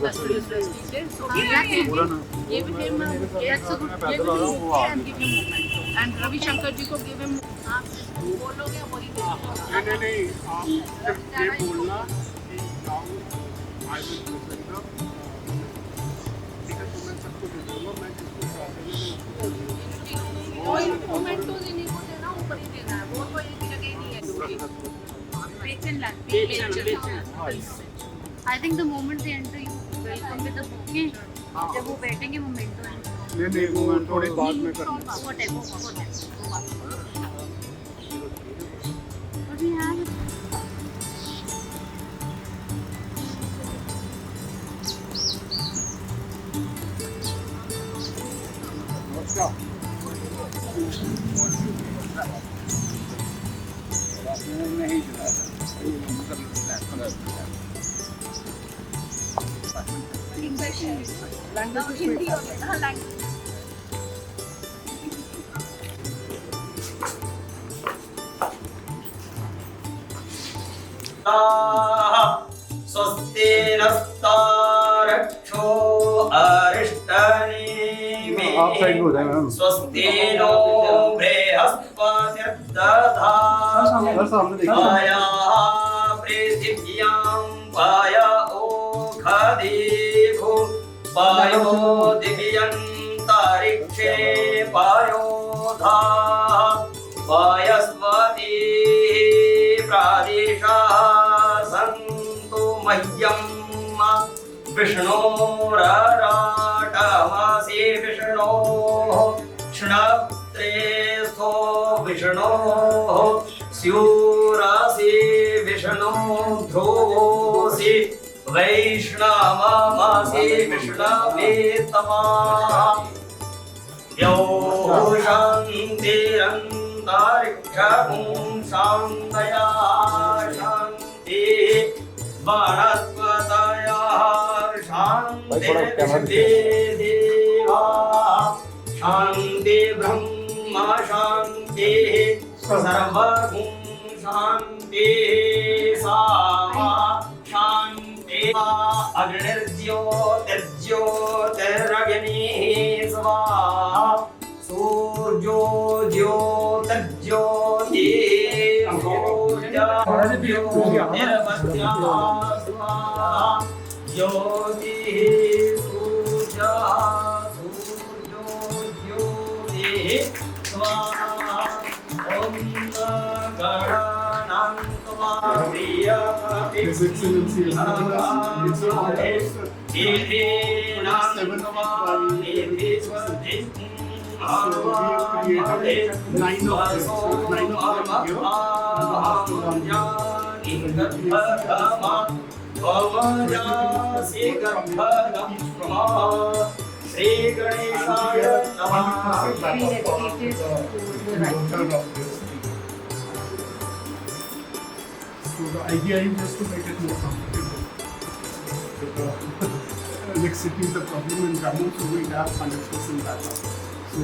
industrial estate. So we gave him that's a good and give him memento. And Ravi Shankar ji को give him आप बोलोगे वही नहीं आप सिर्फ ये बोलना कि now I will present the ठीक है तो मैं सबको दे दूँगा मैं जिसको चाहते हैं वही मोमेंटोज इन्हीं को देना ऊपर ही देना है वो तो एक जगह ही नहीं है I think the moment they enter you welcome with a bouquet जब वो बैठेंगे मोमेंटो है नहीं वो मैं थोड़ी बाद में करूँगा What do you have? नहीं हिंदी और लैंग्वेज स्वस्ति नस्तारक्षो अरिष्टनेमि स्वस्ति नो बृहस्पतिर्दधातु पृथिव्यां पाय ओखदेघो पायो दिव्यन्तरिक्षे पायो धा पायस्वती प्रादेशाः सन्तु मह्यं विष्णोरराटमसि विष्णोः क्षणत्रेस्थो विष्णोः स्यूरासि विष्णोः ध्रुवोऽसि वैष्णवमसि विष्णवे तमः यो शान्तिरन्तरिक्षं शान्तया शान्तिः वनस्पतयः शान्तिर्देवा शान्ति ब्रह्म शान्तिः सर्वगुं शान्तिः सामा शान्तिः अग्निर्ज्योतिर्ज्योतिरग्निः स्वाहा सूर्यो ज्योतिर्ज्योतिः सूर्यज्योतिर्वत्याः स्वाहा ज्योतिः सूर्यः सूर्यो ज्योतिः स्वाहा ॐ गणानां His Excellency is so we have created 9 of them. So 9 of them here. Sri Ganeshaya Namaha. So the idea is just to make it more comfortable. Next city is the problem in Jammu, so we have 100% backup. So,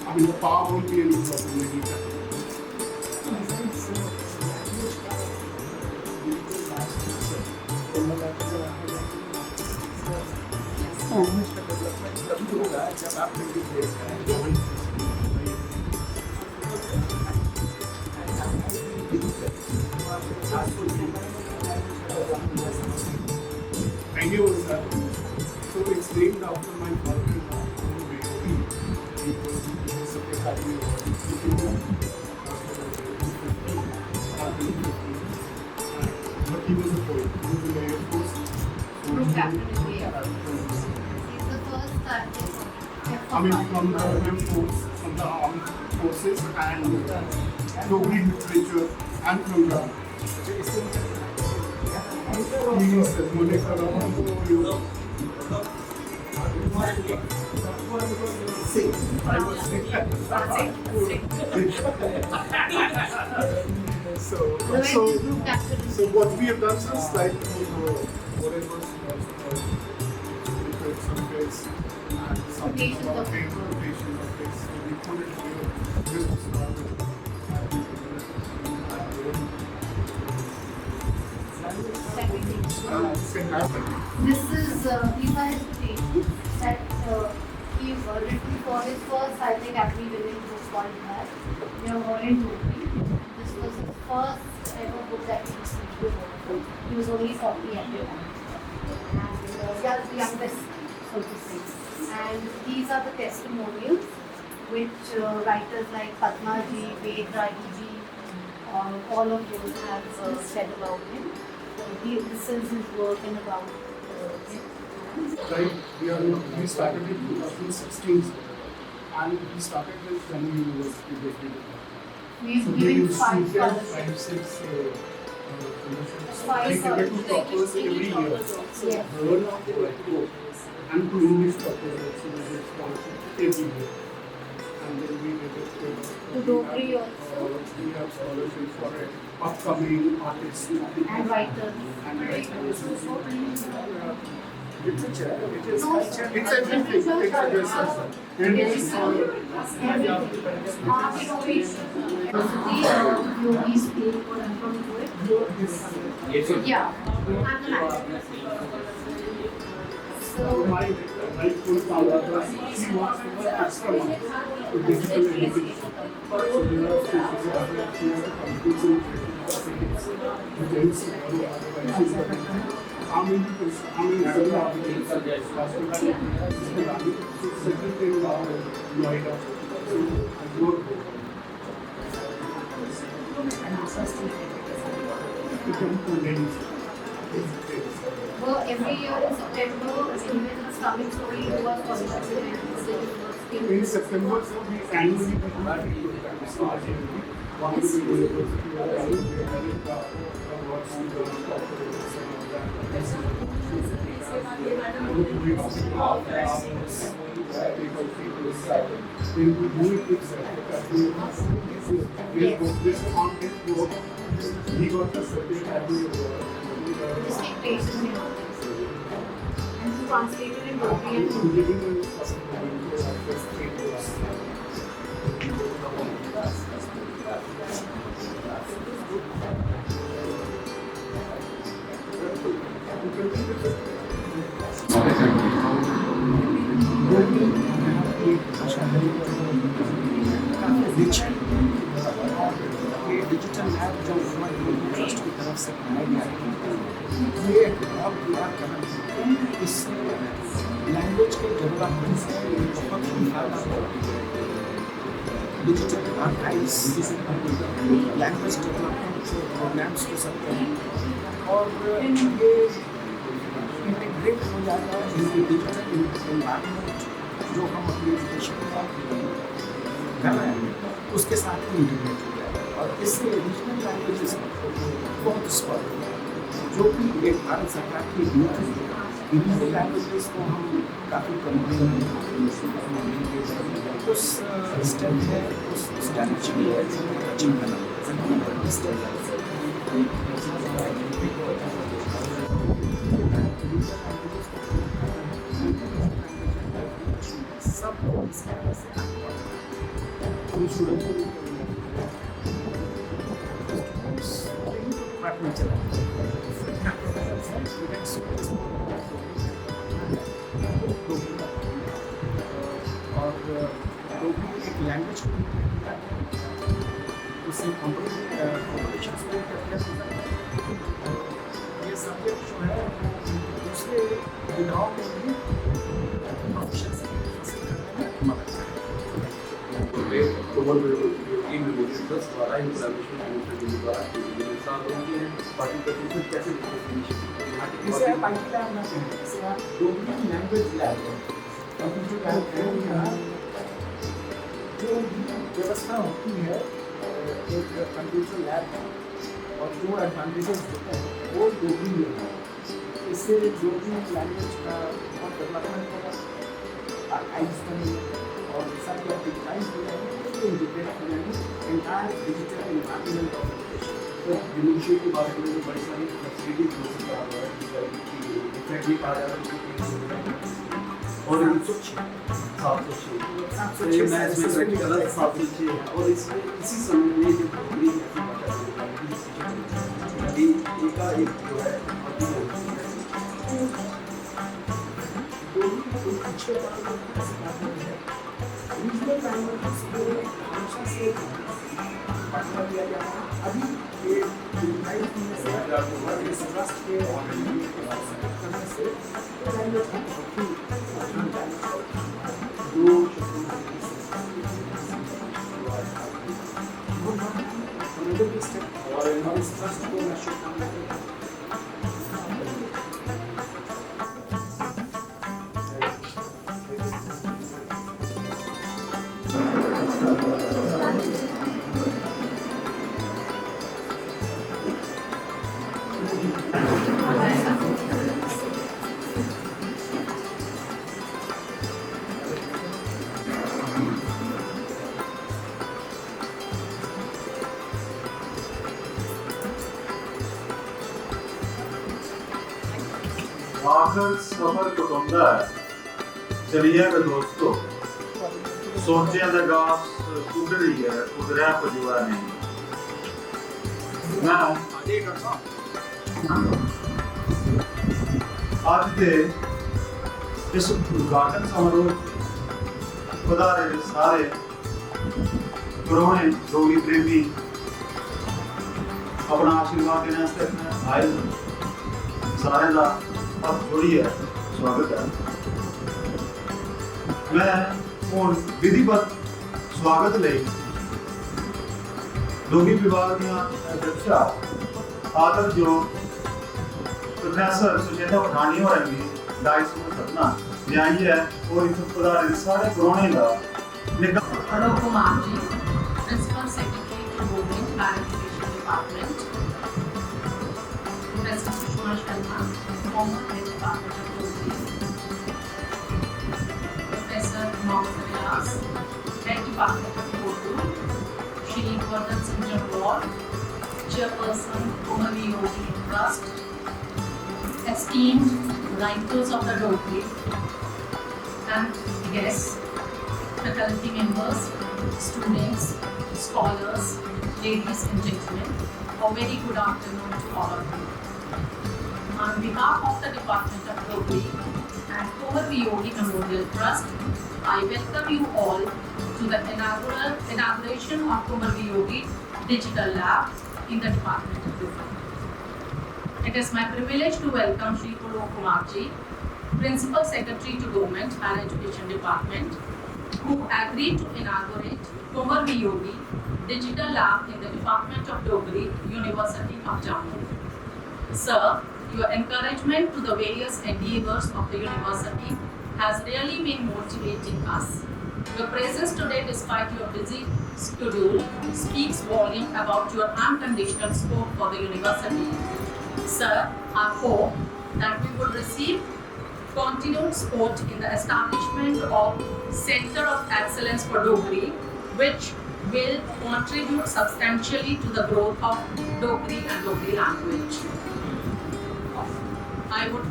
I mean, the power won't be any problem in it. Idea was that, so it's named after my father, Kunwar Viyogi. He was a family but he was a poet. He was in the Air Force. Group captain in the Air He's the first I mean, from the Air Force, from the armed forces, and Dogri literature, and from the he is the Monica Sing. I was so what we have done is like whatever some place and some rotation of place. We put it here just to start with. This is these are his paintings that he written for his first, I think, Academy-winning book called that. We are Warren Jogri. This was his first ever book that he received. He was only 40 at the time, and the youngest, so to say. And these are the testimonials which writers like Padma ji, Ved Rai ji, all of those have said about him. This is his work and about him. Right, we started in 2016 and we started with Jammu University. We've So they given used to 5 get scholarships. 5, 6 they get to toppers every year. Yes. And to English toppers also they get scholarship every year. And then we get it To Dogri also. we have scholarship for upcoming artists And writers. and writers. Literature, it is culture, it's everything. It's everything. And it's Yogis play for and from poet. Yeah. I'm the manager. So my full power, she wants to work extra month to digital education. So we have to computers I'm in Noida. So I work well, every year in September, when it's coming slowly, you are conducting the university. in September, so we annually do that programs. One of the university we are having awards to the corporates and all that. We do it with this content work. He got the certificate. Just take patience in all this. And to translate it in Dogri and digital app जो हमारे trust की तरफ से बनाई गई ये अब क्या करना इससे लैंग्वेज के डेवलपमेंट से बहुत ही ज़्यादा digital archives language development programs हो सकते हैं और ये इंटीग्रेट हो जाएगा डिजिटल एनवायरनमेंट जो हम अपनी एजुकेशन कर रहे हैं उसके साथ ही इंटीग्रेट हो जाएगा और इससे रीजनल लैंग्वेजेस बहुत स्पष्ट जो कि एक भारत सरकार की नीति है रीजनल लैंग्वेजेस को हम काफ़ी प्रमोट उस स्टेप है उस डायरेक्शन है चिंतन स्टेप सब इस तरह से में चला और एक लैंग्वेज उससे कॉम्पिटिशन ये सब्जेक्ट जो है दूसरे विधाओं में भी प्रोफेशन हासिल करने में मदद कुंवर वियोगी ट्रस्ट द्वारा इंप्लीमेंटेशन कमिटी द्वारा पार्टिसिपेशन कैसे इसे आप आईटी लैब ना कहें इसे आप Dogri language lab computer lab कहें यहाँ जो व्यवस्था होती है एक कंप्यूटर लैब और जो एडवांटेजेस होते हैं वो डोगरी में है इससे डोगरी लैंग्वेज का बहुत डेवलपमेंट होगा आर्काइव्स बनेंगे और साथ ही डिजिटाइज हो जाएंगे इंटीग्रेट हो जाएंगे entire digital environment of education dementia के बारे में बड़ी सारी फैसिलिटीज हो सकता है इफेक्टिव कहा जा रहा है और साफ सुथरी मैथ्स में प्रैक्टिकल साफ सुथरी है और इसमें इसी समय में जो डोगरी ऐसी भाषा एक जो है कोई पीछे रीजनल लैंग्वेज हमेशा से पढ़ना दिया जाता है। अभी ये यूनाइट में से ट्रस्ट के करने से लैंग्वेज का और इस ट्रस्ट को नशे करने आखिर सफर कुटुंबा है चलिए वे दोस्तों सोचे दा गास उड़ रही है उड़या पजुआ नहीं मैं आज के इस उद्घाटन समारोह पधारे सारे पुराने डोगरी प्रेमी अपना आशीर्वाद देने आए सारे का हाथ जोड़िए स्वागत है। मैं हूँ विधिवत स्वागत ले डोगरी विभाग दियां अध्यक्षा आदरयोग प्रोफेसर सुचेता पठानी होरेंगी डाइस को सदना न्यायी है और इस पधारे सारे पुराने का Kunwar Viyogi, Principal Secretary to Government Higher Education Department. Professor Kunwar Viyogi, former Head Department of Government. Professor Mohammed Riaz, Head Department of Urdu. Shri Gordon Singh Jammu, Chairperson Kunwar Viyogi Trust. Esteemed writers of the Dogri and guests, faculty members, students, scholars, ladies and gentlemen, a very good afternoon to all of you. On behalf of the Department of Dogri and Kunwar Viyogi Memorial Trust, I welcome you all to the inauguration of Kunwar Viyogi Digital Lab in the Department of Dogri. It is my privilege to welcome Shri Kunwar Viyogi, Principal Secretary to Government Higher Education Department, who agreed to inaugurate Kunwar Viyogi Digital Lab in the Department of Dogri, University of Jammu. Sir, your encouragement to the various endeavors of the university has really been motivating us. Your presence today, despite your busy schedule, speaks volume about your unconditional support for the university. Sir, I hope that we would receive continued support in the establishment of Center of Excellence for Dogri, which will contribute substantially to the growth of Dogri and Dogri language. I would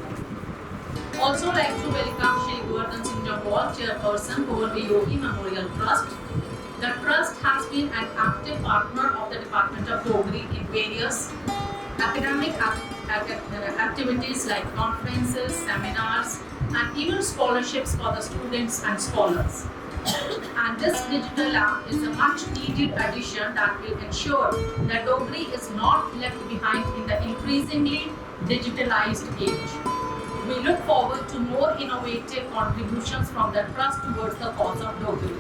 also like to welcome Shri Gordon Singh Jammu, Chairperson, Kunwar Viyogi Memorial Trust. The trust has been an active partner of the Department of Dogri in various academic activities like conferences, seminars, and even scholarships for the students and scholars. And this digital lab is a much needed addition that will ensure that Dogri is not left behind in the increasingly digitalized age. We look forward to more innovative contributions from the trust towards the cause of Dogri.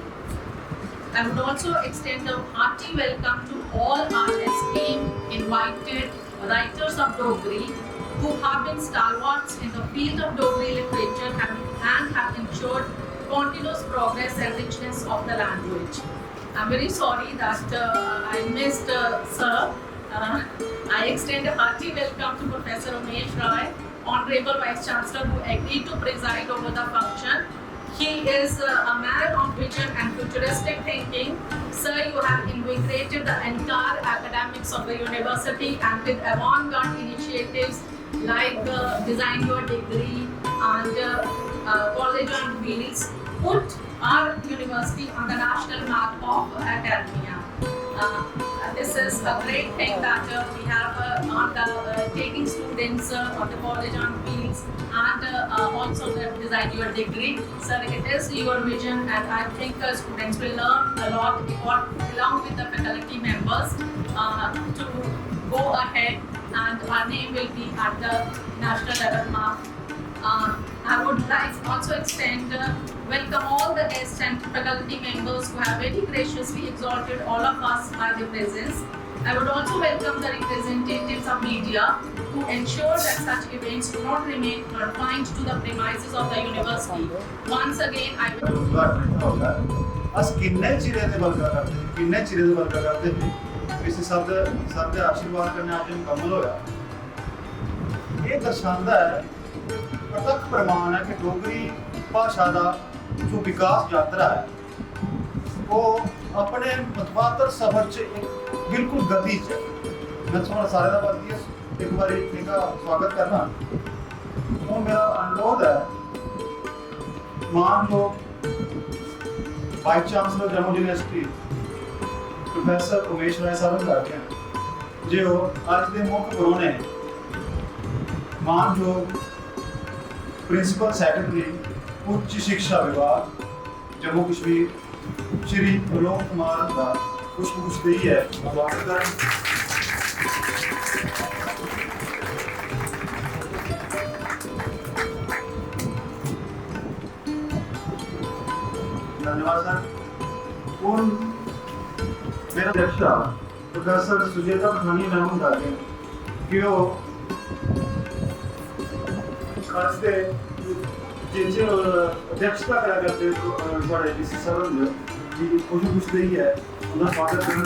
I would also extend a hearty welcome to all our esteemed invited writers of Dogri who have been stalwarts in the field of Dogri literature and have ensured continuous progress and richness of the language. I'm very sorry that I missed Sir. I extend a hearty welcome to Professor Umesh Rai, Honorable Vice Chancellor, who agreed to preside over the function. He is a man of vision and futuristic thinking. Sir, you have invigorated the entire academics of the university, and with avant-garde initiatives like Design Your Degree and College on Wheels, put our university on the national map of academia. This is a great thing that we have on the taking students of the College on Wheels also design your degree. Sir, it is your vision, and I think students will learn a lot along with the faculty members to go ahead, and our name will be at the national level mark. I would like also extend welcome all the guests and faculty members who have very graciously exalted all of us by their presence. I would also welcome the representatives of media who ensure that such events do not remain confined to the premises of the university. Once again, I will उद्घाटन होगा अस किन्ने चिरे दे वर्गा करते हैं किसी शब्द आशीर्वाद करने आज मुकम्मल होया ये दर्शांदा है प्रत्यक्ष प्रमाण है कि डोगरी भाषा का जो विकास यात्रा है वो अपने मतवातर सफर च बिल्कुल गति च मैं थोड़ा सारे का बात एक बार इनका स्वागत करना और मेरा अनुरोध है मान लो vice chancellor Jammu university professor Umesh Rai साहब करके जो आज के मुख्य परौने मान जो प्रिंसिपल सेक्रेटरी उच्च शिक्षा विभाग जम्मू कश्मीर श्री अलोक कुमार का पुष्पगुच्छ है स्वागत करें। धन्यवाद सर। और मेरा अध्यक्ष प्रोफेसर सुजेता पठानी मैम बताते हैं कि वो आज के जिनसे अध्यक्षता करा करते बड़े डीसी सर होंगे जी कुछ नहीं है उनका स्वागत करना।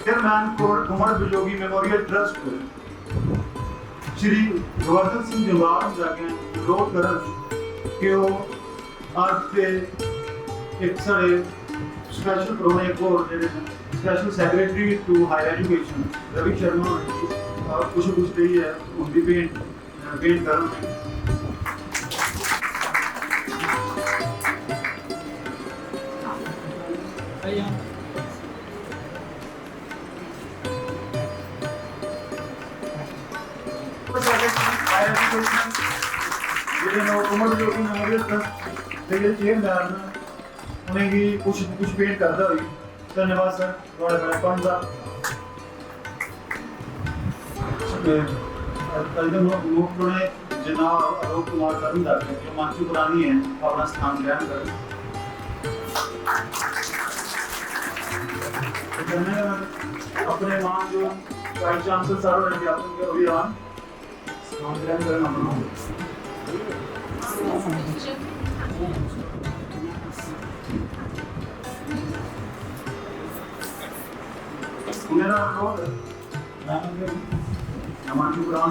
Chairman Kunwar Viyogi memorial trust Shri Govardhan Singh Jamwal जाके अनुरोध करन कि वो आज के एक साढ़े स्पेशल प्रोग्राम एक और special secretary to higher education Ravi Sharma कुछ नहीं है उनकी पेंट करन कुंवर वियोगी मेमोरियल ट्रस्ट के चेयरमैन उन्हें भी कुछ पेंट करता हुई धन्यवाद सर थोड़ा बड़ा पंजा मुख्य जनाब अलोक कुमार सर भी जाते हैं जो मानसी पुरानी है अपना स्थान ग्रहण करें। अपने मान जो वाइस चांसलर सर और अध्यापक के अभियान स्थान ग्रहण करना मेरा अनुरोध हमारी पुराण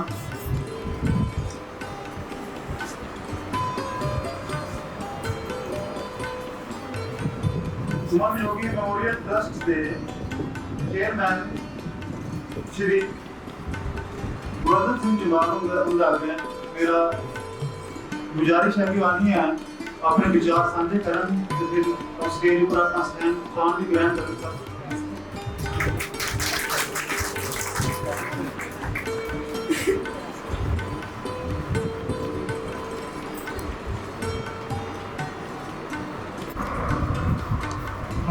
कुंवर वियोगी मेमोरियल ट्रस्ट के चेयरमैन श्री गोवर्धन सिंह जम्वाल मेरा गुजारिश है कि वानी है अपने विचार साझे करन फिर स्टेज पर अपना स्थान भी ग्रहण करें।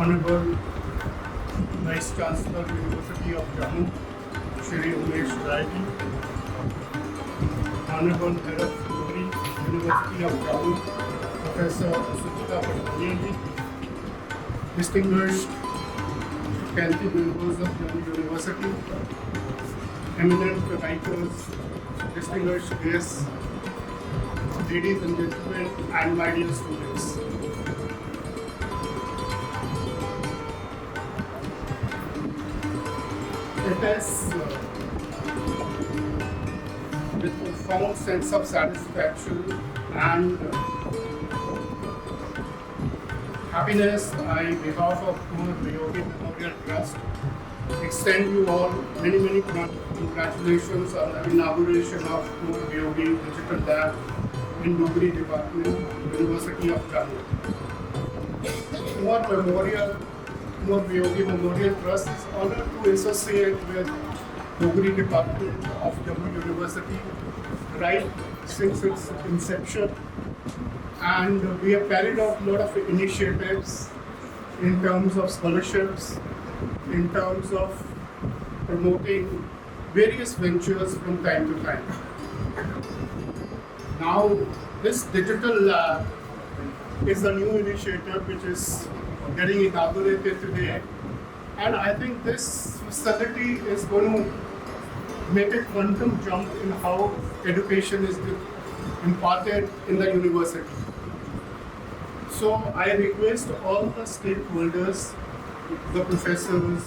Honorable Vice Chancellor University of Jammu, Shri Umesh Rai ji, Honorable Head of University of Jammu, Professor Sujita Patani ji, distinguished faculty members of Jammu University, eminent writers, distinguished guests, ladies and gentlemen, and my dear students. It is with profound sense of satisfaction and happiness, I, on behalf of Kunwar Viyogi Memorial Trust, extend you all many congratulations on the inauguration of Kunwar Viyogi Digital Lab in Dogri Department, University of Jammu. Kunwar Memorial Kunwar Viyogi Memorial Trust is honored to associate with Dogri Department of Jammu University right since its inception. And we have carried out a lot of initiatives in terms of scholarships, in terms of promoting various ventures from time to time. Now, this digital lab is a new initiative which is getting inaugurated today. And I think this facility is going to make a quantum jump in how education is imparted in the university. So I request all the stakeholders, the professors,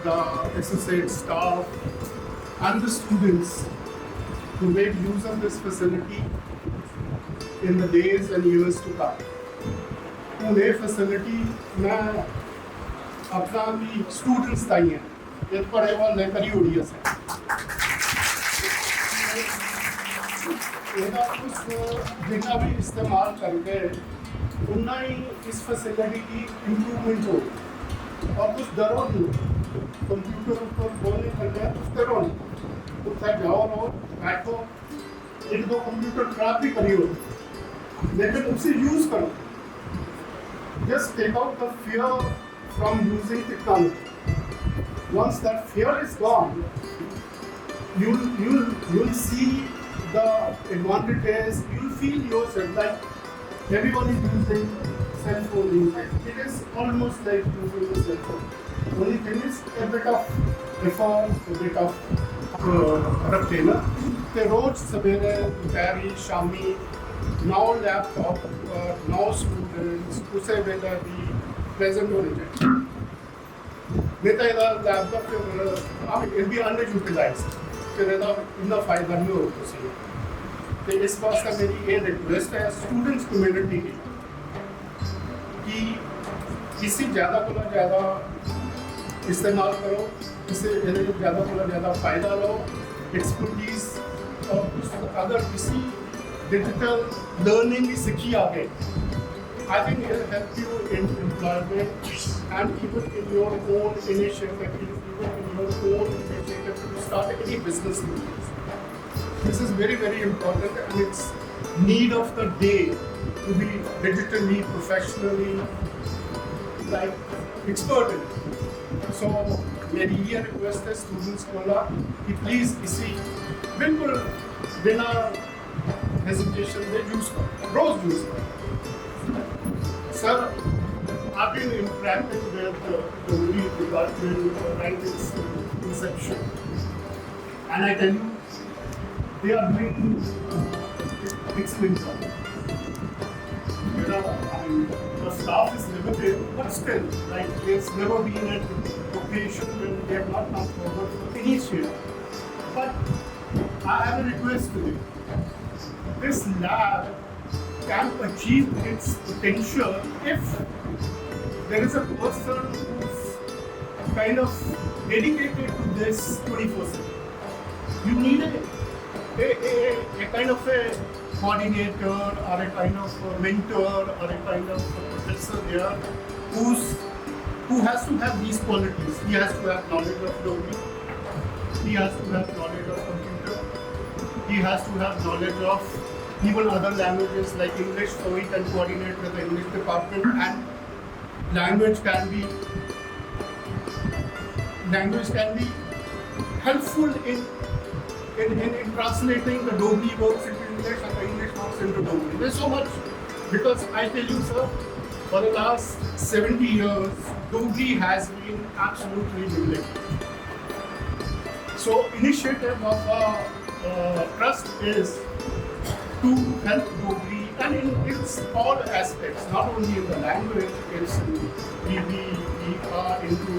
the associate staff, and the students to make use of this facility in the days and years to come. ये facility मैं अपना भी students ताई है, ये पढ़े वाले करी ODS है। ਇਹਦਾ कुछ जितना भी इस्तेमाल करके उतना ही इस facility की improvement हो और कुछ डरो नहीं कंप्यूटर पर बोलने करते हैं कुछ डरो नहीं उत्तर जाओ रहो बैठो एक दो कंप्यूटर खराब भी करी हो लेकिन उसे यूज करो just take out the fear from using technology once that fear is gone you'll see the advantages you'll feel yourself like everyone is using cell phone these days. It is almost like using a cell phone. Only thing is a bit of effort, a bit of रखना ते रोज सवेरे दोपहरी Shami 9 laptop 9 students उसे वेला भी present होने चाहिए नहीं तो ਇਹਦਾ लैपटॉप फिर आप it be underutilized फिर ਇਹਦਾ इतना फायदा नहीं हो ਤੁਸੀਂ ਤੇ ਇਸ ਵਾਸਤੇ ਮੇਰੀ ਇਹ ਰਿਕੁਐਸਟ ਹੈ स्टूडेंट्स कम्युनिटी की कि किसी ज़्यादा को ज़्यादा इस्तेमाल करो इससे ज़्यादा को ज़्यादा फ़ायदा लो एक्सपर्टीज और अगर किसी डिजिटल लर्निंग की सीखी आ गई I think it will help you in employment and even in your own initiative, even in your own initiative to start any business. This is very, very important and it's need of the day to be digitally, professionally, like expert in it. So, मेरी ये request है students को कि please इसी बिल्कुल बिना hesitation में use करो रोज़ यूज़ करो Sir, I've been interacting with the lead department right since inception, and I tell you, they are doing excellent job. You know, I mean, the staff is limited, but still, like there's never been a occasion when they have not come forward for initiative. But I have a request to you. This lab can achieve its potential if there is a person who's kind of dedicated to this 24/7. You need a kind of a coordinator or a kind of a mentor or a kind of a professor there who has to have these qualities. He has to have knowledge of Adobe. He has to have knowledge of computer. He has to have knowledge of even other languages like English, so he can coordinate with the English department and language can be helpful in translating the Dogri words into English and the English words into Dogri. There's so much because I tell you sir, for the last 70 years, Dogri has been absolutely neglected. So initiative of our trust is to help Dogri and in its all aspects, not only in the language, we are into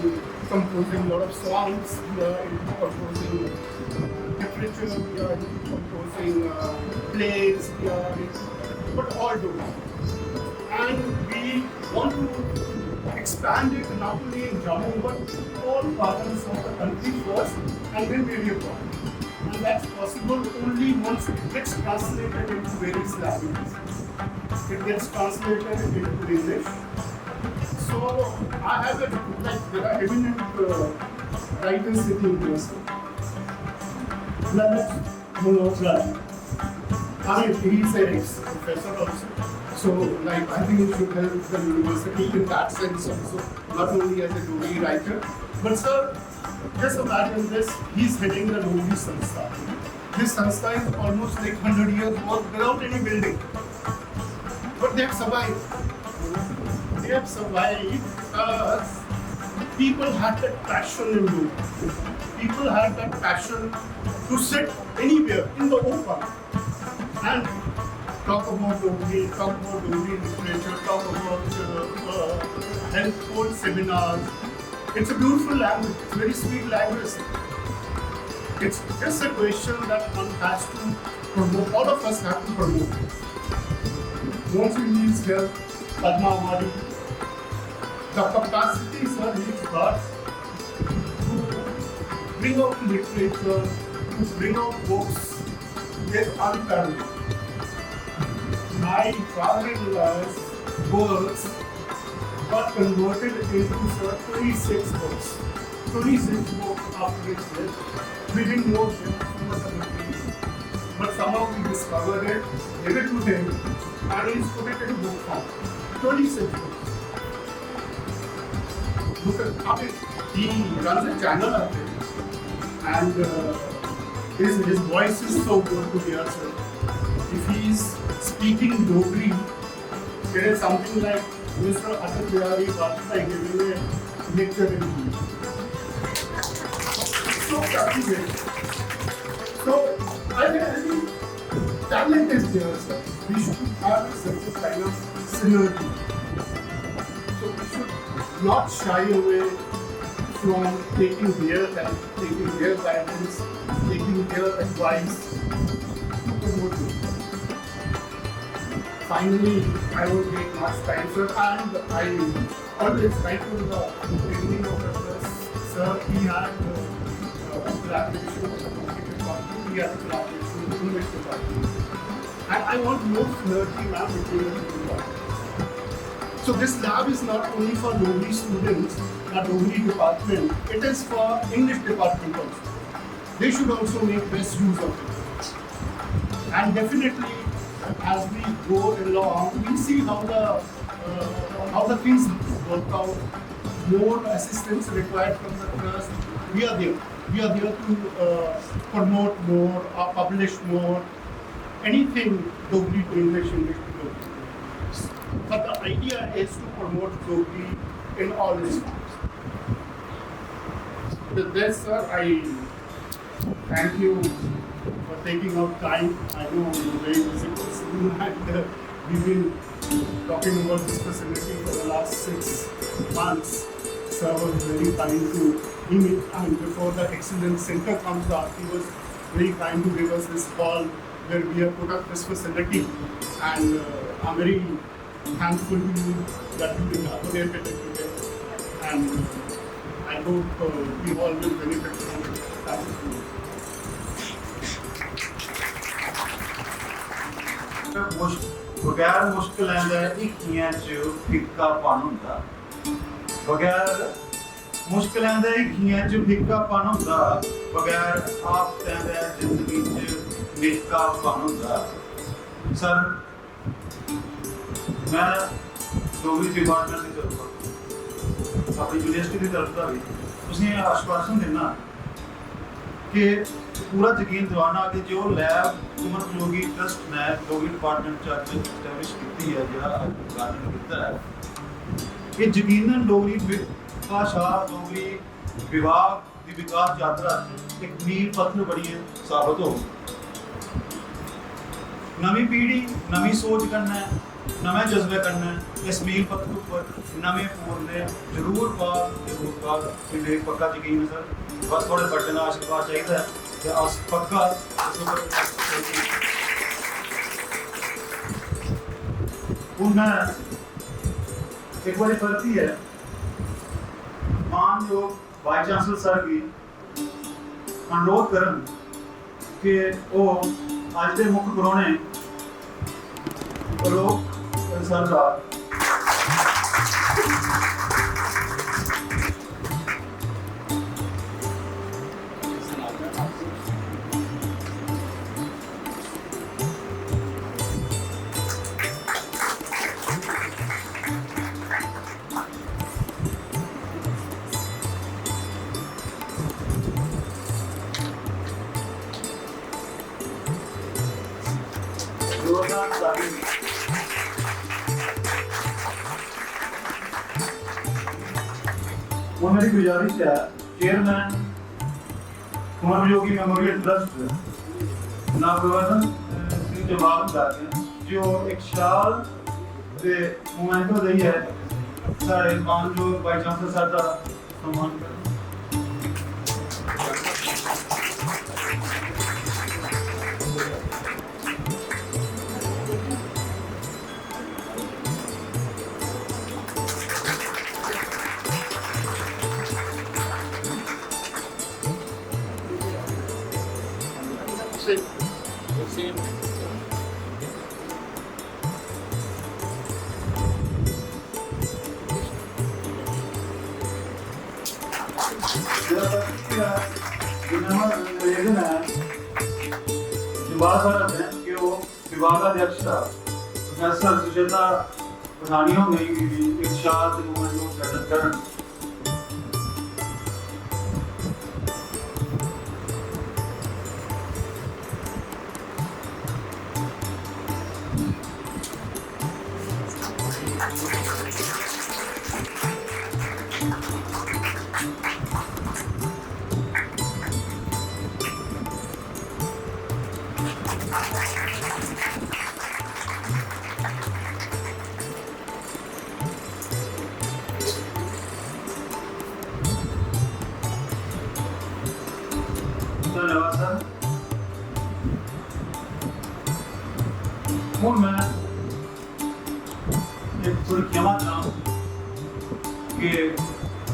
composing a lot of songs, we are into composing literature, we are into composing plays, we are into, but all Dogri. And we want to expand it not only in Jammu but all parts of the country first and then maybe abroad. And that's possible only once it gets translated into various languages. It gets translated into English. So I have a, like, there are eminent writers sitting here, sir. Lalit Malhotra. I mean, he's an ex-professor also. So, like, I think it should help the university in that sense also, not only as a Dogri writer. But sir, just imagine this, he's heading the Dogri Sanstha. This Sanstha is almost like 100 years old without any building. But they have survived. They have survived because people had that passion in Dogri. People had that passion to sit anywhere in the open and talk about Dogri, talk about Dogri literature, talk about health seminars. It's a beautiful language, it's a very sweet language. It's just a question that one has to promote, all of us have to promote. Once we leave here, Padmavati, the capacity, sir, he's got to bring out literature, to bring out books, is unparalleled. My father-in-law's works got converted into, sir, 26 books. 26 books after his death. We didn't know him, he was a Muslim. But somehow we discovered it, gave it to him, and he's put it in book form. 26 books. Look at, I mean, he runs a channel out there, and his voice is so good to hear, sir. If he is speaking Dogri, it is something like Mr. Atal Bihari Vajpayee giving a lecture in Hindi. So captivating. So I think talent is there, sir. We should have such a kind of synergy. So we should not shy away from taking their help, taking their guidance, taking their advice to promote it. Finally, I won't take much time, sir, and I always write to the beginning of the class, sir, we had a collaboration with the English department, we had a collaboration with the English department. And I want more synergy, ma'am, between the two departments. So this lab is not only for Dogri students, the Dogri department, it is for English department also. They should also make best use of it. And definitely, as we go along, we see how the things work out. More assistance required from the trust. We are there. We are there to promote more, publish more. Anything Dogri to English, English to Dogri. But the idea is to promote Dogri in all its forms. With this, sir, I thank you for taking out time. I know you're a very busy person, and we've been talking about this facility for the last 6 months. Sir was very kind to him. I mean, before the Excellence Center comes up, he was very kind to give us this hall where we have put up this facility, and I'm very thankful to you that you inaugurated it today. And I hope we all will benefit from it. Thank you. बगैर मुश्किल हिक्कियां च फिक्कापन हुंदा बगैर मुश्किल हिक्कियां च फिक्कापन हुंदा बगैर आफतें दे जिंदगी च निक्कापन हुंदा सर मैं डोगरी डिपार्टमेंट की तरफ अपनी यूनिवर्सिटी की तरफ का भी तुसीं आश्वासन देना कि पूरा यकीन दिवाना कि जो लैब कुंवर वियोगी ट्रस्ट ने डोगरी डिपार्टमेंट च एस्टैबलिश की है जो उद्घाटन किया है ये यकीनन डोगरी भाषा डोगरी विभाग की विकास यात्रा एक मील पत्थर बड़ी साबित हो नवी पीढ़ी नवी सोच करना नवे जज्बे करना इस मील पत्थर पर नवे पूरने जरूर मेरे पक्का यकीन है सर बस थोड़े बड़े का आशीर्वाद चाहिए कि अस पक्का मैं एक बार फर्ती है मान जो वाइस चांसलर सर की अनुरोध करन कि वो आज के मुख्य परौने लोग सरदार वो मेरी गुजारिश है chairman Kunwar Viyogi memorial trust ना प्रबंधन सिंह जवाब करके जो एक शाल दे मोमेंटो दई है सारे मान जो बाई चांसलर साहब का सम्मान कर विभागाध्यक्ष प्रोफेसर सुचेता प्रधानियों ने इरशाद गठन धन्यवाद सर। मैं एक थोड़ी क्षमा चाहूँ कि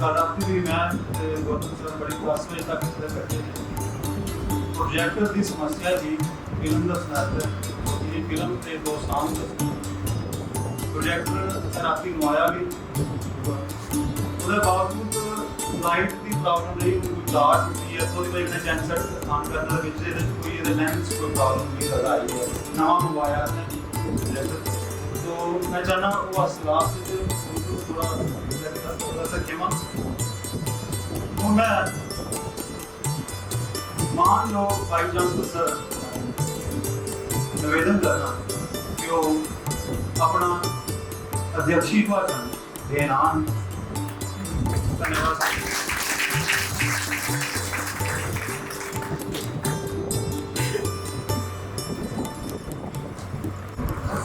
रात्रि भी मैं गौतम सर बड़ी क्लास में तक करते हैं प्रोजेक्टर की समस्या थी फिल्म का सुनाते ये फिल्म के 2 साल प्रोजेक्टर रात्रि नवाया भी उसके बावजूद लाइट की प्रॉब्लम रही कोई तार टूटी है तो वजह कैंसर काम करने कोई लेंस कोई प्रॉब्लम नहीं लगाई है नवा मंगवाया है तो मैं चाहना वो असलाफ से थोड़ा सा खेमा मैं मान लो बाई चांसलर सर निवेदन करना कि वो अपना अध्यक्षी भाषण देना। धन्यवाद।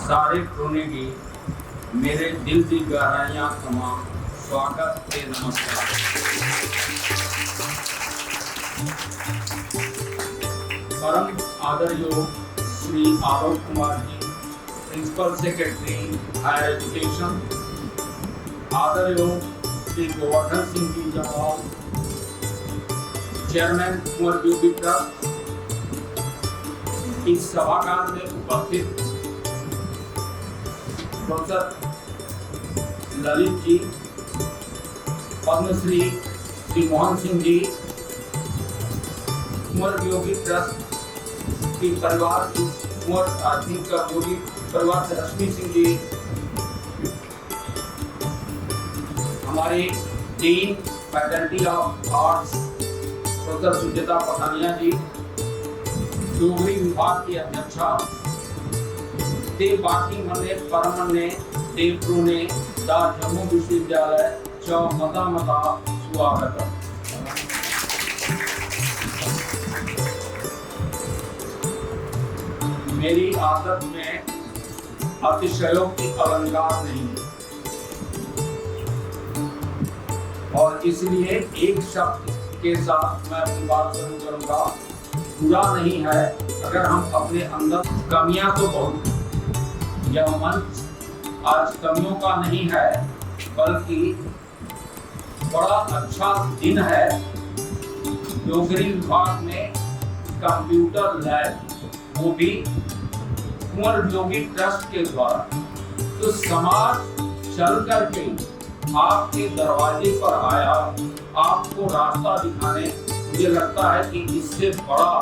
सारे प्रोने की मेरे दिल की गहराइयां तमाम स्वागत के नमस्कार। परम आदरयोग Shri Alok Kumar ji principal secretary higher education, आदरयोग श्री गोवर्धन सिंह जी जवाब चेयरमैन कुंवर वियोगी ट्रस्ट, इस सभागार में उपस्थित प्रोफेसर ललित जी, पद्मश्री श्री मोहन सिंह जी, कुंवर वियोगी ट्रस्ट की परिवार कुंवर वियोगी परिवार से रश्मि सिंह जी, हमारे dean faculty of arts professor Sucheta Pathania ji, Dogri विभाग की अध्यक्षा देव बाकी मने परमने देवप्रू ने दा जम्मू विश्वविद्यालय चौ मता मता स्वागत। मेरी आदत में अतिशयोक्ति अलंकार नहीं है और इसलिए एक शब्द के साथ मैं अपनी बात शुरू करूंगा। बुरा नहीं है अगर हम अपने अंदर कमियां तो बहुत, यह मंच आज कमियों का नहीं है बल्कि बड़ा अच्छा दिन है। डोगरी विभाग में कंप्यूटर लैब, वो भी कुंवर वियोगी ट्रस्ट के द्वारा, तो समाज चल करके आपके दरवाजे पर आया आपको रास्ता दिखाने। मुझे लगता है कि इससे बड़ा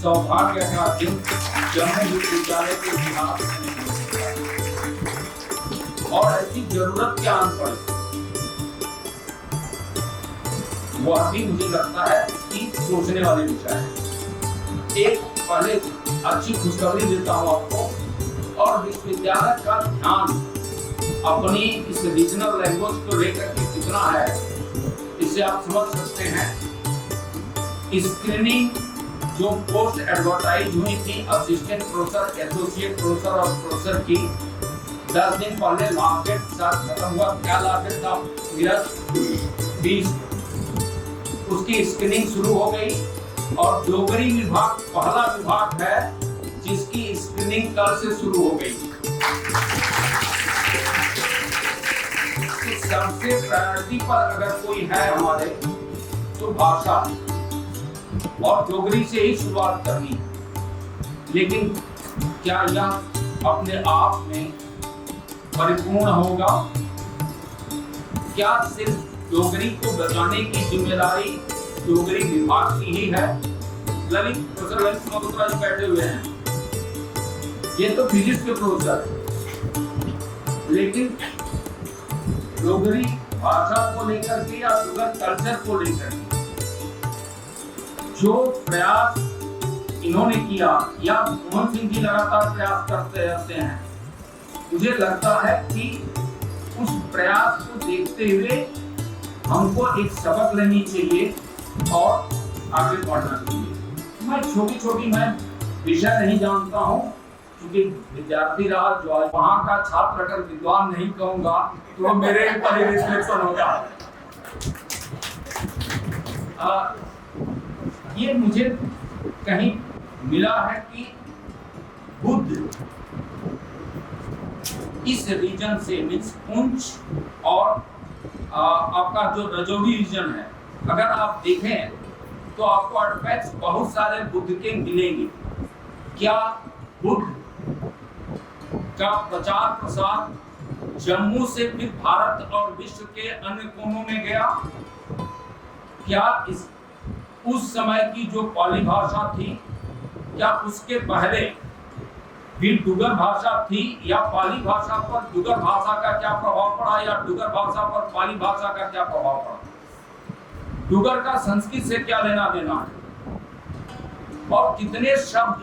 सौभाग्य का दिन जम्मू विश्वविद्यालय के इतिहास में नहीं हो सकता और ऐसी जरूरत क्या आन पड़े, वह भी मुझे लगता है कि सोचने वाले विषय है। एक पहले अच्छी खुशखबरी देता हूँ आपको और विश्वविद्यालय का ध्यान अपनी इस रीजनल लैंग्वेज को लेकर के कितना है, इसे आप समझ सकते हैं। स्क्रीनिंग जो पोस्ट एडवर्टाइज हुई थी असिस्टेंट प्रोफेसर, एसोसिएट प्रोफेसर और प्रोफेसर की, 10 दिन पहले लास्ट डेट साथ खत्म हुआ। क्या लास्ट डेट था? 20। उसकी स्क्रीनिंग शुरू हो गई और डोगरी विभाग पहला विभाग है जिसकी स्क्रीनिंग कल से शुरू हो गई। सबसे प्रायोरिटी पर अगर कोई है हमारे तो भाषा और डोगरी से ही शुरुआत करनी है। लेकिन क्या यह अपने आप में परिपूर्ण होगा? क्या सिर्फ डोगरी को बचाने की जिम्मेदारी डोगरी विभाग की ही है? प्रोफेसर ललित मल्होत्रा जी बैठे हुए हैं, ये तो फिजिक्स के प्रोफेसर हैं। लेकिन डोगरी भाषा को लेकर के या डोगरी कल्चर को लेकर के जो प्रयास इन्होंने किया या मोहन सिंह जी लगातार प्रयास करते रहते हैं, मुझे लगता है कि उस प्रयास को देखते हुए हमको एक सबक लेनी चाहिए और आगे बढ़ना चाहिए। मैं छोटी मैं विषय नहीं जानता हूँ, क्योंकि विद्यार्थी रहा जो वहाँ का छात्र अगर विद्वान नहीं कहूँगा तो मेरे ऊपर ही रिफ्लेक्शन होगा। ये मुझे कहीं मिला है कि बुद्ध इस रीजन से मीन्स पुंछ और आपका जो रजौरी रीजन है, अगर आप देखें तो आपको आर्टिफैक्ट्स बहुत सारे बुद्ध के मिलेंगे। क्या बुद्ध का प्रचार प्रसार जम्मू से फिर भारत और विश्व के अन्य कोनों में गया? क्या उस समय की जो पाली भाषा थी, क्या उसके पहले भी डुगर भाषा थी, या पाली भाषा पर डुगर भाषा का क्या प्रभाव पड़ा, या डुगर भाषा पर पाली भाषा का क्या प्रभाव पड़ा? डुगर का संस्कृत से क्या लेना देना है, और कितने शब्द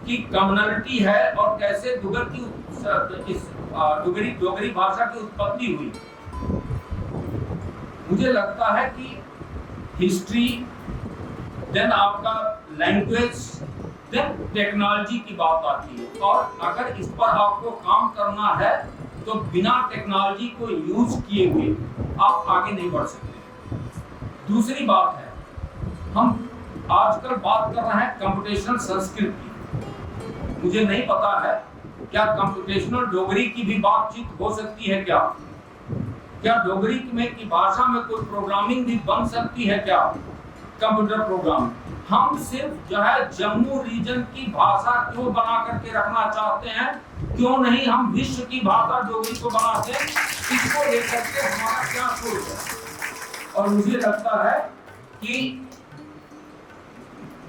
की कम्युनिटी है, और कैसे डुगर की डोगरी भाषा की उत्पत्ति हुई? मुझे लगता है कि हिस्ट्री, देन आपका लैंग्वेज, देन टेक्नोलॉजी की बात आती है, और अगर इस पर आपको काम करना है तो बिना टेक्नोलॉजी को यूज किए हुए आप आगे नहीं बढ़ सकते। दूसरी बात है, हम आजकल बात कर रहे हैं कंप्यूटेशनल संस्कृत की। मुझे नहीं पता है क्या कंप्यूटेशनल डोगरी की भी बातचीत हो सकती है क्या? क्या डोगरी में की भाषा में कोई प्रोग्रामिंग भी बन सकती है क्या? कंप्यूटर प्रोग्राम हम सिर्फ जो है जम्मू रीजन की भाषा क्यों बना करके रखना चाहते हैं? क्यों नहीं हम विश्व की भाषा डोगरी को बनाते हैं? इसको लेकर के हमारा क्या सोच है? और मुझे लगता है कि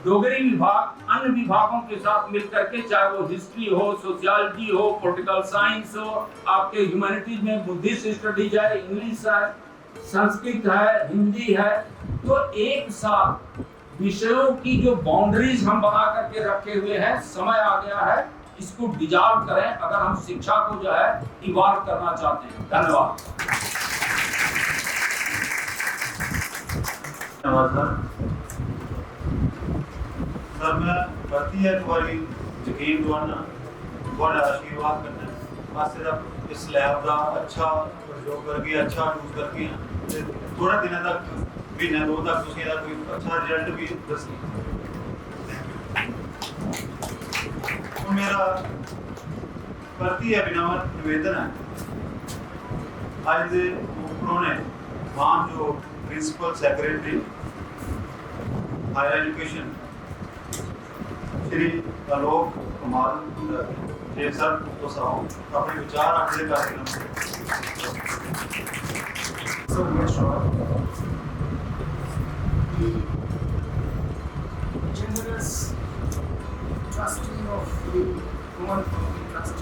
डोगरी विभाग अन्य विभागों के साथ मिलकर के, चाहे वो हिस्ट्री हो, सोशियोलॉजी हो, पॉलिटिकल साइंस हो, आपके ह्यूमैनिटीज में बुद्धिस्ट स्टडीज है, इंग्लिश है, संस्कृत है, हिंदी है, तो एक साथ विषयों की जो बाउंड्रीज हम बना करके रखे हुए हैं, समय आ गया है इसको डिजॉल्व करें अगर हम शिक्षा को जो है इवॉल्व करना चाहते हैं। धन्यवाद। सर मैं करती है तुम्हारी यकीन दवाना, तुम्हारा आशीर्वाद करना मैं सिर्फ इस लैब का अच्छा प्रयोग करके, अच्छा यूज करके थोड़े दिन तक, महीने 2 तक तुम इसका कोई अच्छा रिजल्ट भी दसी। मेरा करती है विनम्र निवेदन है, आज के उन्होंने वहाँ जो principal secretary higher education Shri Alok Kumar ji sir को सराहूं अपने विचार अपने कार्यक्रम So we are sure the generous trustee of the Kunwar Viyogi Trust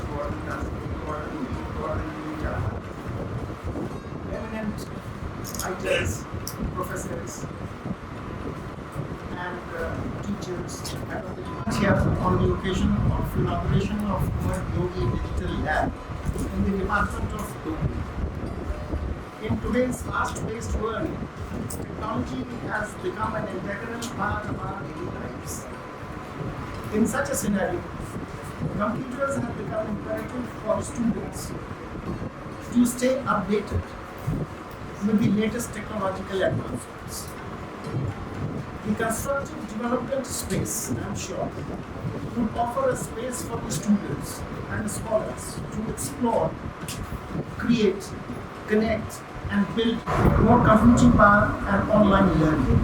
eminent writers, professors and teachers here on the occasion of inauguration of Kunwar Viyogi Digital Lab in the Department of Dogri. In today's fast-paced world, technology has become an integral part of our daily lives. In such a scenario, computers have become imperative for students to stay updated with the latest technological advancements. The constructive development space, I'm sure, would offer a space for the students and scholars to explore, create, connect, and build more computing power and online learning.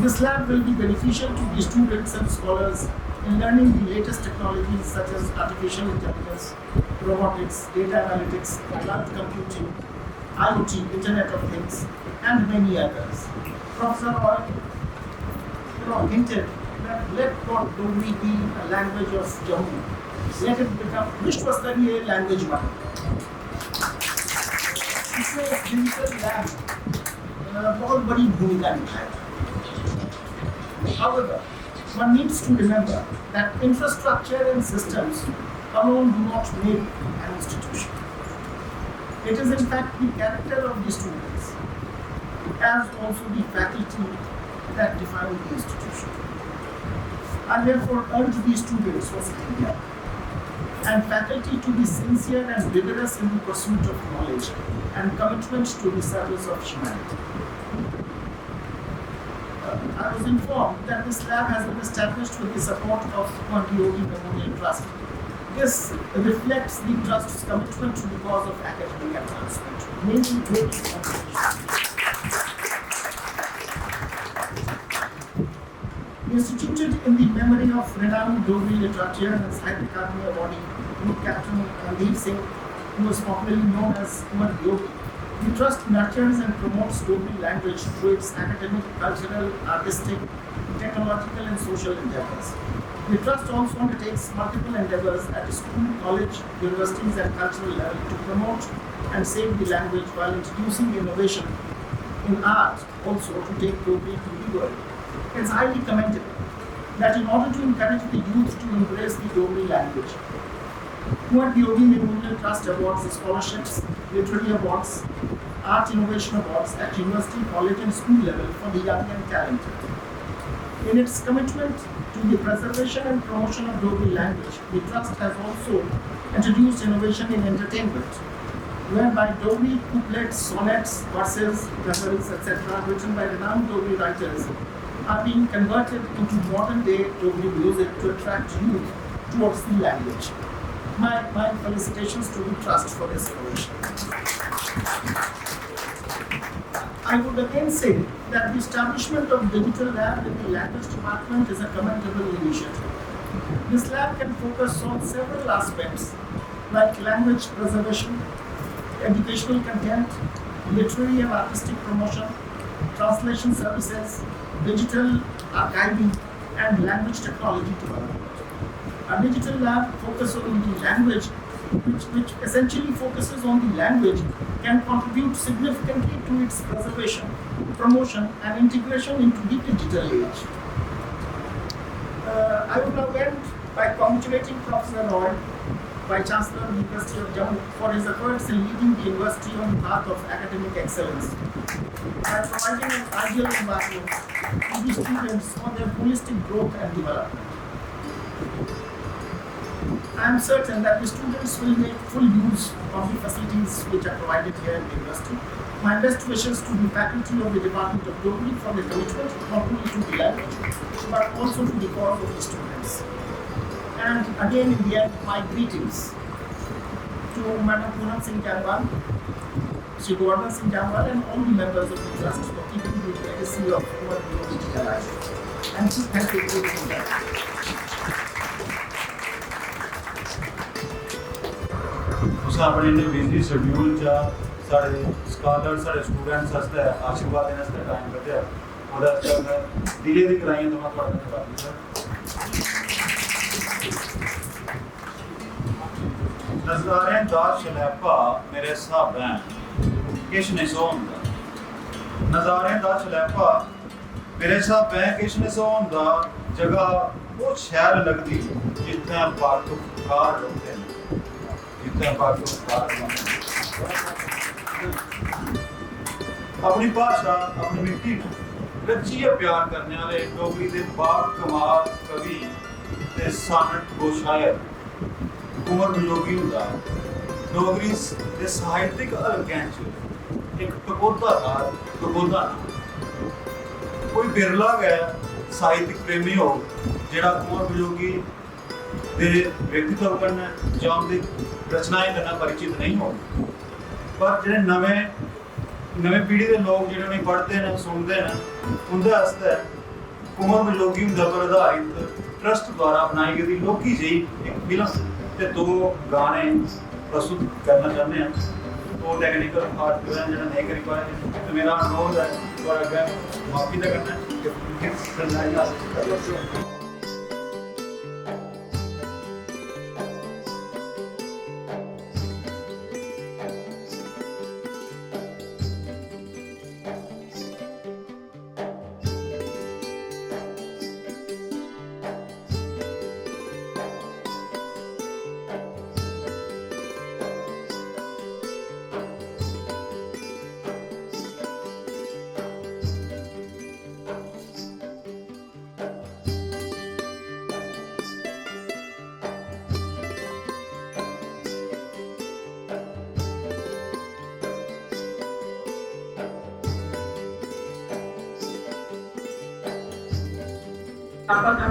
This lab will be beneficial to the students and scholars in learning the latest technologies such as artificial intelligence, robotics, data analytics, cloud computing, IoT, Internet of Things, and many others. Professor Roy hinted that let not Dogri be a language of Jammu. Let it become Vishwastariya language model. इसमें digital lab बहुत बड़ी भूमिका निभाएगा. However, one needs to remember that infrastructure and systems alone do not make an institution. It is in fact the character of the students, as also the faculty, that define the institution. I therefore urge the students who are sitting here and faculty to be sincere and vigorous in the pursuit of knowledge and commitment to the service of humanity. I was informed that this lab has been established with the support of Kunwar Viyogi Memorial Trust. This reflects the Trust's commitment to the cause of academic advancement, mainly global competition. Instituted in the memory of renowned Dogri literature and Sahitya Academy awardee Group Captain Ranveer Singh, who was popularly known as Kunwar Viyogi, the Trust nurtures and promotes Dogri language through its academic, cultural, artistic, technological and social endeavors. The Trust also undertakes multiple endeavors at school, college, universities and cultural level to promote and save the language while introducing innovation in art also to take Dogri to the world. It's highly commendable that in order to encourage the youth to embrace the Dogri language, Kunwar Viyogi Memorial Trust awards scholarships, literary awards, art innovation awards at university, college and school level for the young and talented. In its commitment to the preservation and promotion of Dogri language, the Trust has also introduced innovation in entertainment, whereby Dogri couplets, sonnets, verses, ghazals, etc., written by renowned Dogri writers, are being converted into modern-day Dogri music to attract youth towards the language. My felicitations to the Trust for this innovation. I would again say that the establishment of digital lab in the language department is a commendable initiative. This lab can focus on several aspects like language preservation, educational content, literary and artistic promotion, translation services, digital archiving, and language technology development. A digital lab focuses on the language, which essentially focuses on the language, can contribute significantly to its preservation, promotion, and integration into the digital age. I would now end by congratulating Professor Roy, Vice Chancellor of the University of Jammu, for his efforts in leading the university on the path of academic excellence, by providing an ideal environment to the students for their holistic growth and development. I am certain that the students will make full use of the facilities which are provided here in the university. My best wishes to the faculty of the Department of Dogri for their commitment not only to the language, but also to the cause of the students. And again, in the end, my greetings to Madam Poonam Singh Jamwal, Sri Govardhan Singh Jamwal, and all the members of the Trust for keeping the legacy of Kunwar Viyogi alive. Thank you very much. तुस अपने इन्ने busy schedule च साढ़े scholar साढ़े students आस्तै आशीर्वाद देने आस्तै टाइम कड्ढेआ ओह्दे आस्तै मैं दिलै दी गराइयां तो मैं थुआढ़े धन्नवादी सर। नज़ारें दा शलैपा मेरे स्हाबें किश नहीं सो होंदा। नज़ारें दा शलैपा मेरे हिसाब है किसने सो होंदा जगह बहुत शहर लगती जितना बातुकार लोग हैं, जितना बातुकार अपनी भाषा अपनी मिट्टी रची प्यार करने वाले डोगरी के बाग कमाल कवि ते सानट को शायर कुंवर वियोगी हुंदा डोगरी के साहित्यिक अलगैं च एक टकोदा कोई बिरला गया साहित्यिक प्रेमी हो जिहड़ा कुंवर वियोगी दे व्यक्तित्व कन्नै जां उहदी रचनाएं कन्नै परिचित नहीं हो, पर जिहड़े नवे पीढ़ी के लोग जिहड़े उन्हें पढ़ते हैं सुनते हैं उनके वास्ते कुंवर वियोगी हुंदा पर आधारित ट्रस्ट द्वारा बनाई गई लोकी जी एक फिल्म ते 2 गाने प्रस्तुत करना चाहते हैं। तो टेक्निकल पार्ट जो है जो नहीं कर पाए तो मेरा अनुरोध है और अगर माफी तो करना है कि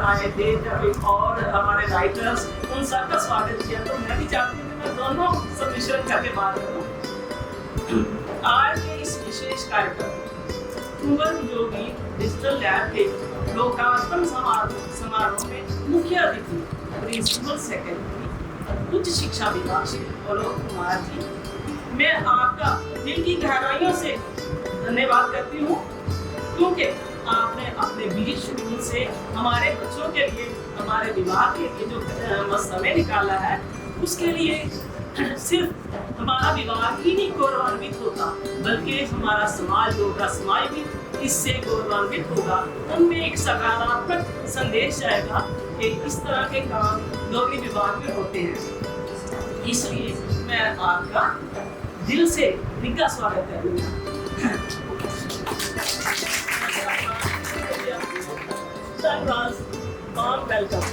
आए थे जब और हमारे राइटर्स उन सब का स्वागत किया। तो मैं भी चाहती हूँ कि मैं दोनों सम्मिश्रण करके बात करूँ। आज के इस विशेष कार्यक्रम कुंवर वियोगी डिजिटल लैब के लोकार्पण समारोह में मुख्य अतिथि प्रिंसिपल सेक्रेटरी उच्च शिक्षा विभाग श्री कुंवर जी, मैं आपका दिल की गहराइयों से धन्यवाद करती हूँ क्योंकि आपने अपने बिजी शेड्यूल से हमारे बच्चों के लिए हमारे विभाग के लिए जो समय निकाला है उसके लिए सिर्फ हमारा विभाग ही नहीं गौरवान्वित होता बल्कि हमारा समाज होगा, समाज भी इससे गौरवान्वित होगा। उनमें एक सकारात्मक संदेश जाएगा कि इस तरह के काम डोगरी विभाग में होते हैं। इसलिए मैं आपका दिल से निघा स्वागत करूँगा। वेलकम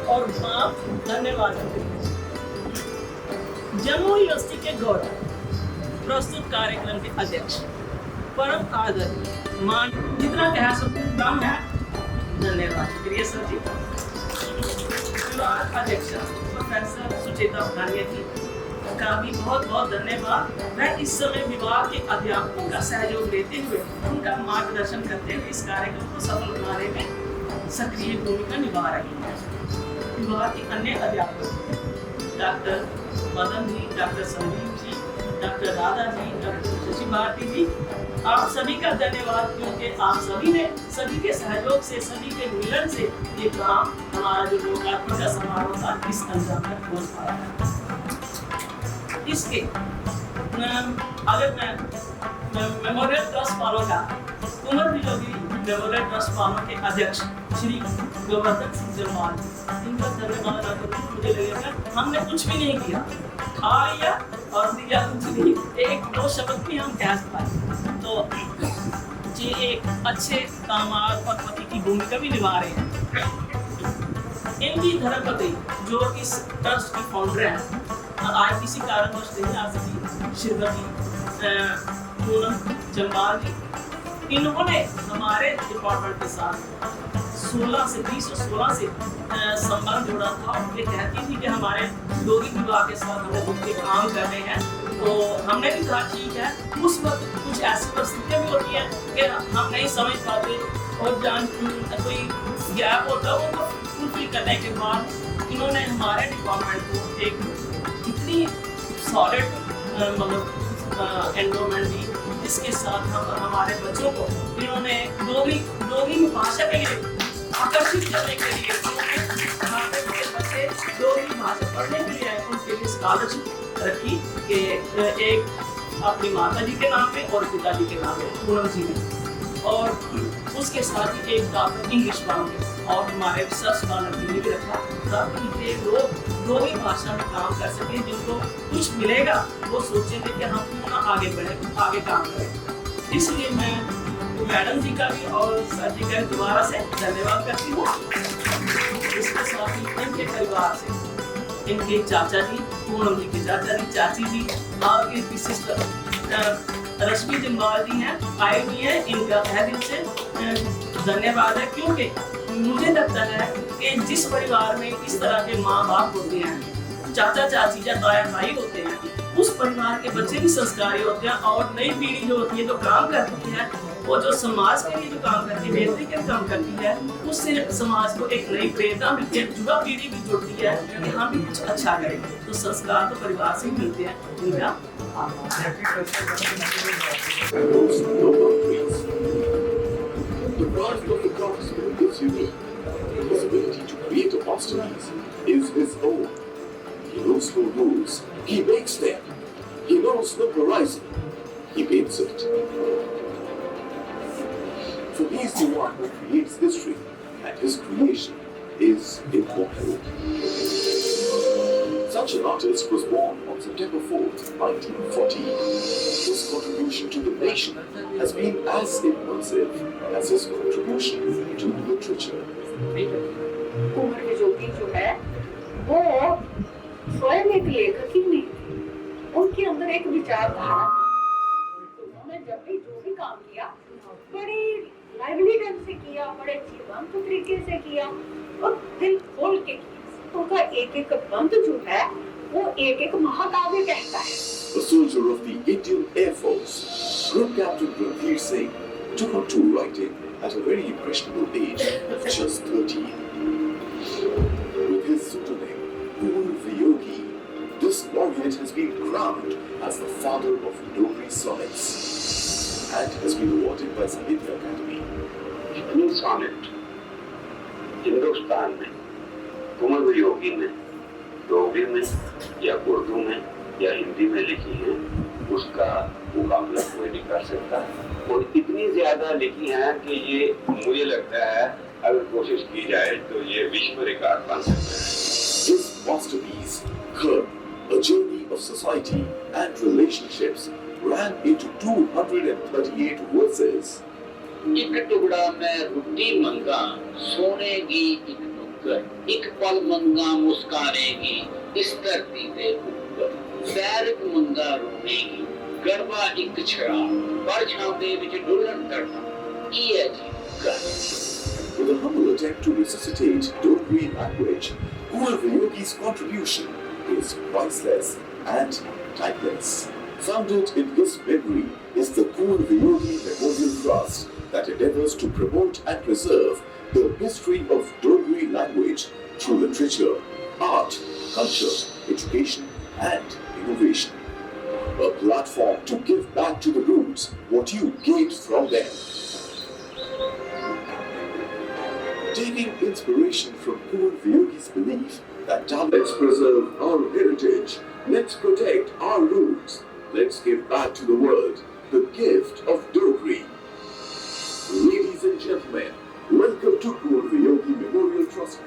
और धन्यवाद। जम्मू यूनिवर्सिटी के गौरव प्रस्तुत कार्यक्रम के अध्यक्ष परम आदर मान जितना कह सकूं कम है। धन्यवाद, शुक्रिया सर जी। अध्यक्ष प्रोफेसर सुचेता भटानिया जी का भी बहुत बहुत धन्यवाद। मैं इस समय विभाग के अध्यापकों का सहयोग लेते हुए उनका मार्गदर्शन करते हुए इस कार्यक्रम को सफल बनाने में सक्रिय भूमिका निभा रही है। विभाग के अन्य अध्यापक doctor Madan ji, doctor Sandeep ji, doctor Radha ji, doctor Shashi Bharti जी, आप सभी का धन्यवाद क्योंकि आप सभी ने सभी के सहयोग से सभी के मिलन से ये काम हमारा जो लोकार्पण का समारोह था इस अंजाम तक पहुंच पाया है। इसके अगर मैं मेमोरियल ट्रस्ट वालों का कुंवर वियोगी मेमोरियल ट्रस्ट वालों के अध्यक्ष श्री गोवर्धन सिंह जरवाल इनका धन्यवाद करते मुझे लगेगा हमने कुछ भी नहीं किया, खा लिया और दिया कुछ नहीं, एक दो शब्द भी हम कह पाए। तो ये एक अच्छे दामाद और पति की भूमिका भी निभा रहे हैं। इनकी धर्मपति जो इस ट्रस्ट की फाउंडर है आज किसी कारणवश नहीं आ सकी, श्रीमती पूनम जम्बाल जी, इन्होंने हमारे डिपार्टमेंट के साथ 2016 से संबंध जोड़ा था। ये कहती थी कि हमारे डोगरी विभाग के साथ हमें कुछ काम करने हैं, तो हमने भी कहा ठीक है। उस वक्त कुछ ऐसी परिस्थितियाँ भी होती हैं कि हम नहीं समझ पाते और कोई गैप होता है उनको फुलफिल करने के बाद इन्होंने हमारे डिपार्टमेंट को एक इतनी सॉलिड मतलब एनवायरनमेंट दी जिसके साथ हम हमारे बच्चों को इन्होंने डोगरी भाषा के लिए आकर्षित करने के लिए हमारे बच्चे डोगरी भाषा पढ़ने के लिए उनके लिए स्कॉलरशिप रखी कि एक अपनी माता जी के नाम पे और पिताजी के नाम पे पूनम जी ने। और उसके साथ ही एक डॉक्टर इंग्लिश पढ़ाऊंगे और हमारे रिसर्च स्कॉलर के लिए भी रखा ताकि ये लोग दो ही भाषा में काम कर सकें। जिनको कुछ मिलेगा वो सोचेंगे कि हम क्यों ना आगे बढ़े, आगे काम करें। इसलिए मैं मैडम जी का भी और सर जी का दोबारा से धन्यवाद करती हूँ। इसके साथ ही इनके परिवार से, इनके चाचा जी, पूनम जी के चाचा जी, चाची जी और इनकी सिस्टर रश्मि जिम्बाल जी हैं, आए हुई हैं। इनका तहे दिल से धन्यवाद है, क्योंकि मुझे लगता है कि जिस परिवार में इस तरह के माँ बाप होते हैं, चाचा चाची या ताया भाई होते हैं, उस परिवार के बच्चे भी संस्कारी होते हैं और नई पीढ़ी जो होती है जो काम करती है, वो जो समाज के लिए जो काम करती है, बेहतरी के काम करती है, उससे समाज को एक नई प्रेरणा मिलती है, युवा पीढ़ी भी जुड़ती है कि हम भी कुछ अच्छा करें। तो संस्कार तो परिवार से ही मिलते हैं। इनका The craft of the craftsman is unique. His ability to create a masterpiece is his own. He knows no rules. He makes them. He knows no horizon. He paints it. For he is the one who creates history, and his creation is immortal. Such an artist was born on September 4th, 1940. His contribution to the nation has been as immersive as his contribution to literature. Kunwar Viyogi जो है वो स्वयं एक लेखक ही नहीं थे, उनके अंदर एक विचारधारा थी। उन्होंने जब भी जो भी काम किया बड़ी लाइवली ढंग से किया, बड़े जीवंत तरीके से किया और दिल खोल के किया। उनका एक एक बंद जो है वो एक एक महाकाव्य कहता है। A soldier of the Indian Air Force, Group Captain Ranveer Singh took up to writing at a very impressionable age of just 13. With his pseudonym, Kunwar Viyogi, this laureate has been crowned as the father of Dogri sonnets and has been awarded by Sahitya Academy. जितनी sonnet Hindustan में कुंवर वियोगी ने डोगरी में या उर्दू में या हिंदी में लिखी है, उसका मुकाबला कोई नहीं कर सकता। और इतनी ज्यादा लिखी हैं कि ये मुझे लगता है अगर कोशिश की जाए तो ये विश्व रिकॉर्ड बन सकता है। His masterpiece, Her, A Journey of Society and Relationships, ran into 238 verses. एक टुकड़ा मैं रोटी मंगा सोने की एक नुक्कड़, एक पल मंगा मुस्काने की इस धरती पे ऊपर, सैरक मंगा रोने की गरबा एक छड़ा परछां दे विच डुलन करना ये जी कर। With a humble attempt to resuscitate Dogri language, Kunwar Viyogi's contribution is priceless and timeless. Founded in his memory is the Kunwar Viyogi Memorial Trust that endeavors to promote and preserve the history of Dogri language through literature, art, culture, education, and innovation. A platform to give back to the roots what you gained from them. Taking inspiration from Kunwar Viyogi's belief that let's preserve our heritage, let's protect our roots, let's give back to the world the gift of Dogri. Ladies and gentlemen, welcome to Kunwar Viyogi Memorial Trust.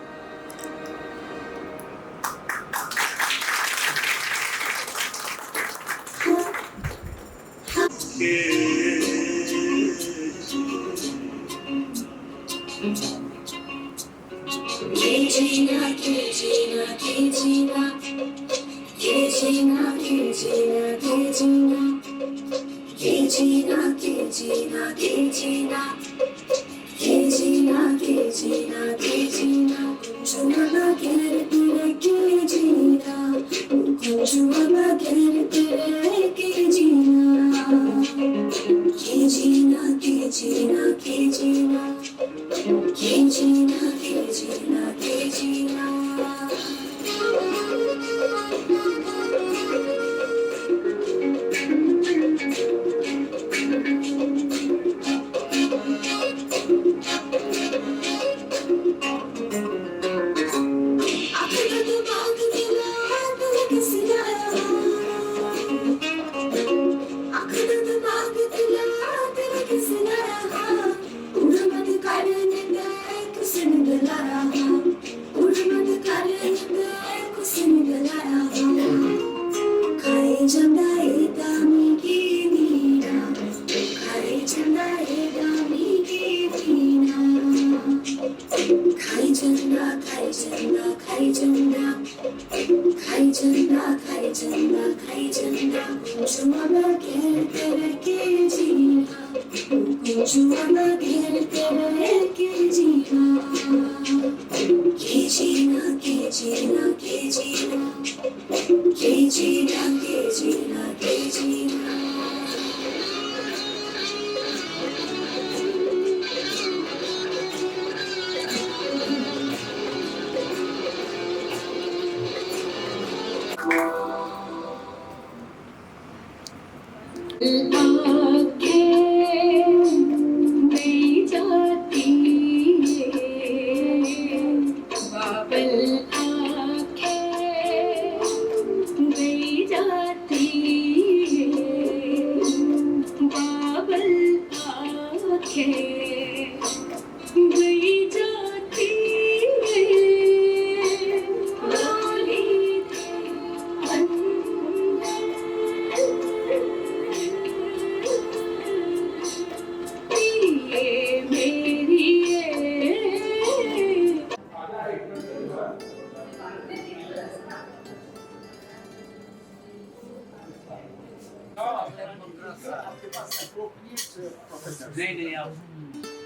नहीं नहीं आप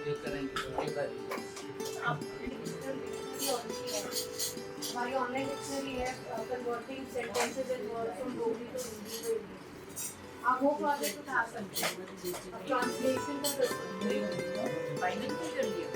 ये करेंगे हमारी online dictionary है converting sentences and words from Dogri to Hindi. आप वो project उठा सकते हैं। अब ट्रांसलेशन का फाइनल कर लिया।